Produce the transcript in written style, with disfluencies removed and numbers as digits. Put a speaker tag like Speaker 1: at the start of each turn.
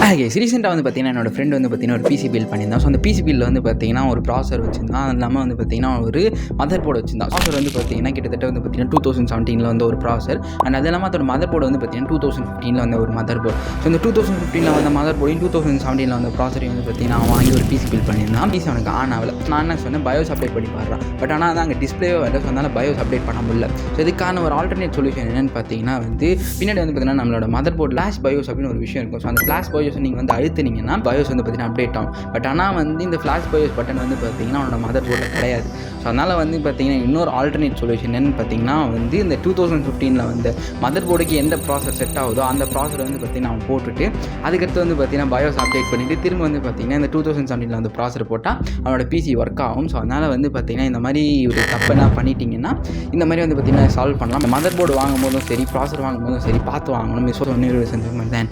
Speaker 1: ரீசெண்டாக வந்து பார்த்தீங்கன்னா என்னோடய ஃப்ரெண்ட் வந்து பார்த்தீங்கன்னா ஒரு பிசி பில்ட் பண்ணியிருந்தான். ஸோ அந்த பிசி பில்டில் வந்து பார்த்தீங்கன்னா ஒரு ப்ராசர் வச்சிருந்தான். அது இல்லாமல் வந்து பார்த்தீங்கன்னா ஒரு மதர் போர்டு வச்சிருந்தான். ப்ராசர் வந்து பார்த்தீங்கன்னா கிட்டத்தட்ட வந்து பார்த்தீங்கன்னா 2017 வந்து ஒரு ப்ராசர். அண்ட் அது இல்லாமல் அதோட மதர் போர்டு வந்து பார்த்தீங்கன்னா 2015 வந்து ஒரு மதர் போர்டு. ஸோ இந்த 2015 வந்த மதர் போர்டையும் 2017 வந்த ப்ராசரையும் வந்து பார்த்தீங்கன்னா அவன் வாங்கி ஒரு பிசி பில்ட் பண்ணியிருந்தான். பிசி அவனுக்கு ஆன் ஆகலை. நான் என்ன சொன்னேன், பயோஸ் அப்டேட் பண்ணி பாடுறான். பட் ஆனால் அது அங்கே டிஸ்பிளேவே வரல. ஸோ அதனால் பயோஸ் அப்டேட் பண்ண முடியல. ஸோ இதுக்கான ஒரு ஆல்டர்னேட் சொல்யூஷன் என்னென்னு பார்த்தீங்கன்னா வந்து பின்னாடி வந்து பார்த்தீங்கன்னா நம்மளோட மதர் போர்டு ஃப்ளாஷ் பயோஸ் அப்படின்னு ஒரு விஷயம் இருக்கும். ஸோ அந்த ஃப்ளாஷ் பயோஸ் நீங்கள் வந்து அழுத்தினீங்கன்னா பயோஸ் வந்து பார்த்தீங்கன்னா அப்டேட் ஆகும். பட் ஆனால் வந்து இந்த ஃப்ளாஷ் பயோஸ் பட்டன் வந்து பார்த்தீங்கன்னா அவனோட மதர் போர்டில் கிடையாது. ஸோ அதனால் வந்து பார்த்தீங்கன்னா இன்னொரு ஆல்டர்னேட் சொல்யூஷன் என்னென்னு பார்த்தீங்கன்னா வந்து இந்த 2015 வந்து மதர் போர்டுக்கு எந்த ப்ராசர் செட் ஆகுதோ அந்த ப்ராசர் வந்து பார்த்தீங்கன்னா அவன் போட்டுட்டு அதுக்கடுத்து வந்து பார்த்தீங்கன்னா பயோஸ் அப்டேட் பண்ணிவிட்டு திரும்ப வந்து பார்த்தீங்கன்னா இந்த 2017 அந்த ப்ராசர் போட்டால் அவனோட பிசி ஒர்க் ஆகும். ஸோ அதனால் வந்து பார்த்தீங்கன்னா இந்த மாதிரி ஒரு தப்பெல்லாம் பண்ணிட்டீங்கன்னா இந்த மாதிரி வந்து பார்த்தீங்கன்னா சால்வ் பண்ணலாம். மதர் போர்டு வாங்கும் போதும் சரி, ப்ராசர் வாங்கும் போதும் சரி பார்த்து வாங்கணும். மிஸ் ஒன்று செஞ்ச மாதிரி தான்